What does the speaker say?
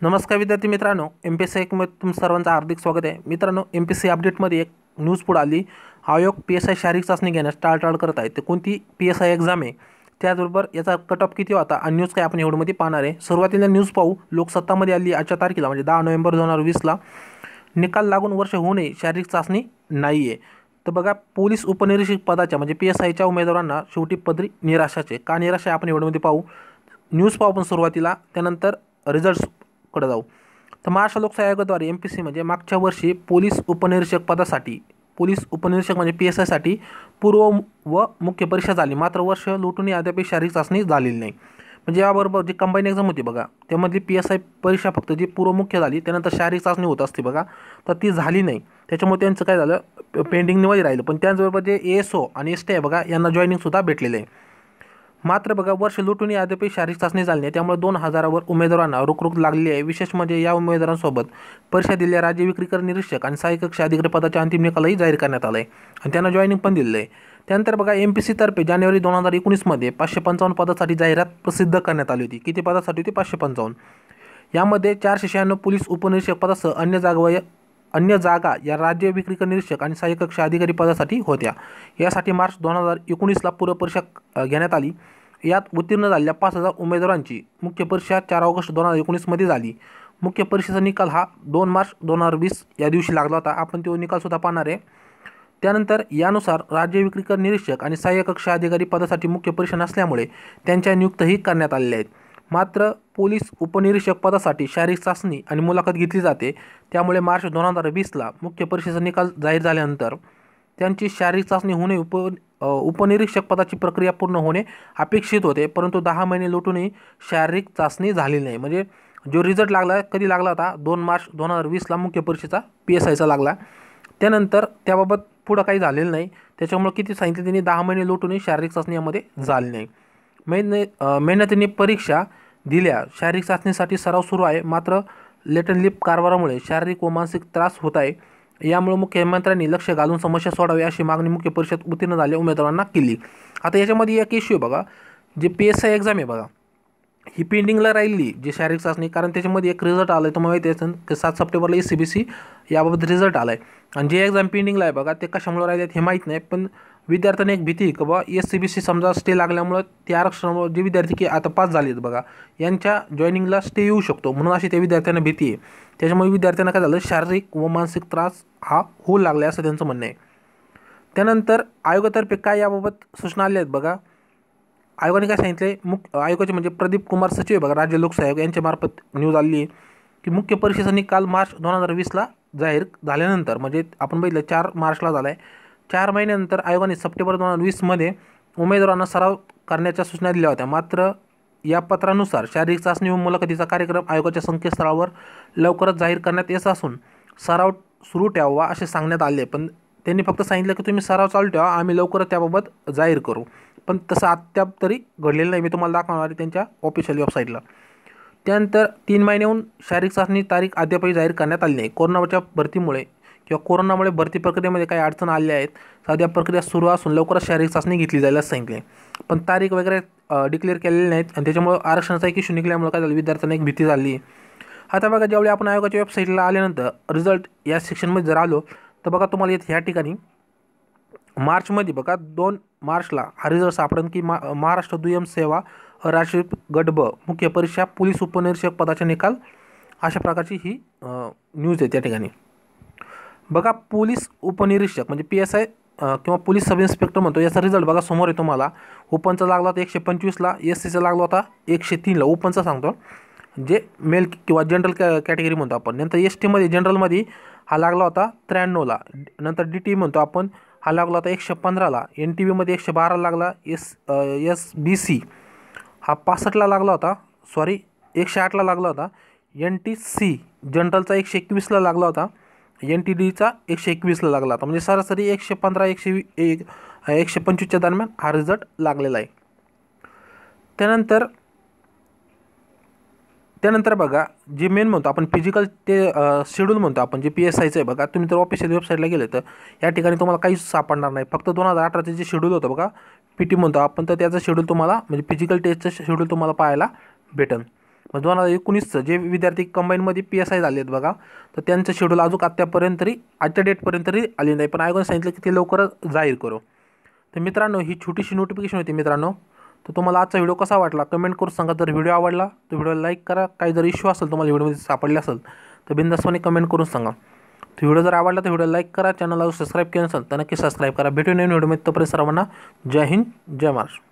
नमस्कार विद्यार्थी मित्रांनो, MPSC मध्ये तुम सर्वांचं हार्दिक स्वागत आहे. मित्रांनो, MPSC अपडेटमध्ये एक न्यूज पुढे आली. आयोग PSI शारीरिक चाचणी घेण्यास टाळाटाळ करत आहे. ते कोणती PSI एक्झाम आहे, त्याचबरोबर याचा कट ऑफ किती होता आणि न्यूज काय आपण एवढ्यामध्ये पाहणार आहे. सुरुवातीला न्यूज पाहू. लोकसत्तामध्ये आली आजच्या तारखेला म्हणजे 10 नोव्हेंबर 2020ला निकाल लागून वर्ष होऊ नये, शारीरिक चाचणी नाही आहे. तर बघा, पोलीस उपनिरीक्षक पदाच्या म्हणजे PSIच्या उमेदवारांना शेवटी पदरी निराशाचे का निराशा आपण एवढ्यामध्ये पाहू. न्यूज पाहू पण सुरुवातीला, त्यानंतर रिझल्ट्सकडे जाऊ. तर महाराष्ट्र लोकसेवा आयोगाद्वारे MPSC म्हणजे मागच्या वर्षी पोलीस उपनिरीक्षक पदासाठी म्हणजे PSIसाठी पूर्व व मुख्य परीक्षा झाली. मात्र वर्ष लोटूनही अद्याप शारीरिक चाचणी झालेली नाही. म्हणजे याबरोबर जी कंबाईन एक्झाम होती बघा, त्यामधली PSI परीक्षा फक्त जी पूर्व मुख्य झाली, त्यानंतर शारीरिक चाचणी होत असते बघा, तर ती झाली नाही. त्याच्यामुळे त्यांचं काय झालं, पेंडिंगमध्ये राहिलं. पण त्याचबरोबर जे ASO आणि ST आहे बघा, यांना जॉईनिंगसुद्धा भेटलेलं आहे. मात्र बघा, वर्ष लुटूनही अद्याप शारीरिक चाचणी झाली नाही. त्यामुळे 2000वर उमेदवारांना रुकरुक लागली आहे. विशेष म्हणजे या उमेदवारांसोबत परीक्षा दिलेल्या राज्य विक्रीकर निरीक्षक आणि सहाय्यक कक्ष अधिकारी पदाच्या अंतिम निकालही जाहीर करण्यात आला आहे आणि त्यांना जॉईनिंग पण दिलेलं आहे. त्यानंतर बघा, MPSC तर्फे जानेवारी 2019मध्ये 555 पदासाठी जाहिरात प्रसिद्ध करण्यात आली होती. किती पदासाठी होती? 555. यामध्ये 496 पोलीस उपनिरीक्षक पदासह अन्य जागा या राज्य विक्रीकर निरीक्षक आणि सहाय्यक कक्ष अधिकारी पदासाठी होत्या. यासाठी मार्च 2019ला पूर्वपरीक्षा घेण्यात आली. यात उत्तीर्ण झालेल्या 5000 उमेदवारांची मुख्य परीक्षा 4 ऑगस्ट 2019मध्ये झाली. मुख्य परीक्षेचा निकाल हा 2 मार्च 2020 या दिवशी लागला होता. आपण तो निकालसुद्धा पाहणार आहे. त्यानंतर यानुसार राज्य विक्रीकर निरीक्षक आणि सहाय्यक कक्ष अधिकारी पदासाठी मुख्य परीक्षा नसल्यामुळे त्यांच्या नियुक्तही करण्यात आलेल्या आहेत. मात्र पोलीस उपनिरीक्षक पदासाठी शारीरिक चाचणी आणि मुलाखत घेतली जाते. त्यामुळे मार्च 2020ला मुख्य परीक्षेचा निकाल जाहीर झाल्यानंतर त्यांची शारीरिक चाचणी होणे उपनिरीक्षक पदाची प्रक्रिया पूर्ण होणे अपेक्षित होते. परंतु 10 महिने लोटूनही शारीरिक चाचणी झाली नाही. म्हणजे जो रिझल्ट लागला कधी लागला होता, 2 मार्च 2020ला मुख्य परीक्षेचा PSIचा लागला. त्यानंतर त्याबाबत पुढं काही झालेलं नाही. त्याच्यामुळे किती सांगितलं त्यांनी, 10 महिने लोटूनही शारीरिक चाचणी यामध्ये झाली नाही. मेहनतीने परीक्षा दिल्या. शारीरिक चाचणीसाठी सराव सुरू आहे. मात्र लेटन लिप कारभारामुळे शारीरिक व मानसिक त्रास होत आहे. यामुळे मुख्यमंत्र्यांनी लक्ष घालून समस्या सोडावी अशी मागणी मुख्य परीक्षेत उत्तीर्ण झालेल्या उमेदवारांना केली. आता याच्यामध्ये एक इश्यू बघा, जे PSI एक्झाम आहे बघा, ही पेंडिंगला राहिली जी शारीरिक चाचणी. कारण त्याच्यामध्ये एक रिझल्ट आला आहे, तुम्हाला माहिती असेल की 7 सप्टेंबरला SCBC याबाबत रिझल्ट आला आहे. आणि जे एक्झाम पेंडिंगला आहे बघा, ते कशामुळे राहिले हे माहीत नाही. पण विद्यार्थ्यांना एक भीती की बाबा SCBC समजा स्टे लागल्यामुळं त्या आरक्षणामुळे जे विद्यार्थी की आता पास झाले आहेत बघा, यांच्या जॉईनिंगला स्टे येऊ शकतो, म्हणून अशी त्या विद्यार्थ्यांना भीती आहे. त्याच्यामुळे विद्यार्थ्यांना काय झालं, शारीरिक व मानसिक त्रास हा होऊ लागला असं त्यांचं म्हणणं आहे. त्यानंतर आयोगातर्फे काय याबाबत सूचना आल्या आहेत बघा. आयोगाने काय सांगितलं, आयोगाचे म्हणजे प्रदीप कुमार सचिव आहे बघा, राज्य लोकसेवा आयोग यांच्यामार्फत न्यूज आली आहे की मुख्य परीक्षेचा निकाल मार्च 2020ला जाहीर झाल्यानंतर, म्हणजे आपण बघितलं 4 मार्चला झाला आहे, 4 महिन्यानंतर आयोगाने सप्टेंबर 2020मध्ये उमेदवारांना सराव करण्याच्या सूचना दिल्या होत्या. मात्र या पत्रानुसार शारीरिक चाचणी व मुलाखतीचा कार्यक्रम आयोगाच्या संकेतस्थळावर लवकरच जाहीर करण्यात येत असून सराव सुरू ठेवावा असे सांगण्यात आले. पण त्यांनी फक्त सांगितलं की तुम्ही सराव चालू ठेवा, आम्ही लवकरच त्याबाबत जाहीर करू. पण तसं अद्याप तरी घडलेलं नाही. मी तुम्हाला दाखवणार आहे त्यांच्या ऑफिशियल वेबसाईटला. त्यानंतर 3 महिन्याहून शारीरिक चाचणी तारीख अद्यापही जाहीर करण्यात आली नाही. कोरोनामुळे भरती प्रक्रियेमध्ये काही अडचण आल्या आहेत. सध्या प्रक्रिया सुरू असून लवकरच शारीरिक चाचणी घेतली जाईल असं सांगितले. पण तारीख वगैरे डिक्लेअर केलेली नाहीत आणि त्याच्यामुळे आरक्षणाचा एक इश्यू निघाल्यामुळे काय झालं, विद्यार्थ्यांना एक भीती झाली. आता बघा, ज्यावेळी आपण आयोगाच्या वेबसाईटला आल्यानंतर रिझल्ट या सेक्शनमध्ये जर आलो तर बघा, तुम्हाला ह्या ठिकाणी मार्चमध्ये बघा 2 मार्चला हा रिझल्ट सापडेल की महाराष्ट्र दुय्यम सेवा राष्ट्रीय गट ब मुख्य परीक्षा पोलीस उपनिरीक्षक पदाचे निकाल, अशा प्रकारची ही न्यूज आहे त्या ठिकाणी. बघा, पोलीस उपनिरीक्षक म्हणजे PSI किंवा पोलीस सब इन्स्पेक्टर म्हणतो, याचा रिझल्ट बघा समोर आहे तुम्हाला. ओपनचा लागला होता 125ला, SCचा लागला होता 103ला. ओपनचा सांगतो, जे मेल किंवा जनरल कॅटेगरी म्हणतो आपण. नंतर STमध्ये जनरलमध्ये हा लागला होता 93ला. नंतर DT म्हणतो आपण, हा लागला होता 115ला. NTVमध्ये 112ला लागला. SBC हा 65ला लागला होता, 108ला लागला होता. NTC जनरलचा 121ला लागला होता. NTDचा 121ला लागला होता. म्हणजे सरासरी 115 125च्या दरम्यान हा रिझल्ट लागलेला आहे. त्यानंतर बघा, जे मेन म्हणतो आपण फिजिकल ते शेड्यूल म्हणतो आपण, जे PSIचं आहे बघा, तुम्ही तर ऑफिशियल वेबसाईटला गेले तर या ठिकाणी तुम्हाला काहीच सापडणार नाही. फक्त 2018चे जे शेड्यूल होतं बघा, PT म्हणतो आपण, तर त्याचं शेड्यूल तुम्हाला म्हणजे फिजिकल टेस्टचं शेड्यूल तुम्हाला पाहायला भेटेल. मग 2019चं जे विद्यार्थी कंबाईनमध्ये PSI झाले आहेत बघा, तर त्यांचं शेड्यूल अजून आत्तापर्यंत तरी आजच्या डेटपर्यंत तरी आले नाही, पण आयोगाने सांगितलं की ते लवकरच जाहीर करू. तर मित्रांनो, ही छोटीशी नोटिफिकेशन होती मित्रांनो. तर तुम्हाला आजचा व्हिडिओ कसा वाटला कमेंट करून सांगा. जर व्हिडिओ आवडला तर व्हिडिओला लाईक करा. काही जर इश्यू असेल तुम्हाला व्हिडिओमध्ये सापडले असेल तर बिनधास्तपणे कमेंट करून सांगा. तर व्हिडिओ जर आवडला तर व्हिडिओला लाईक करा. चॅनलला सबस्क्राईब केलं नसेल तर नक्की सबस्क्राईब करा. भेटू नवीन व्हिडिओमध्ये. तोपर्यंत सर्वांना जय हिंद, जय महाराष्ट्र.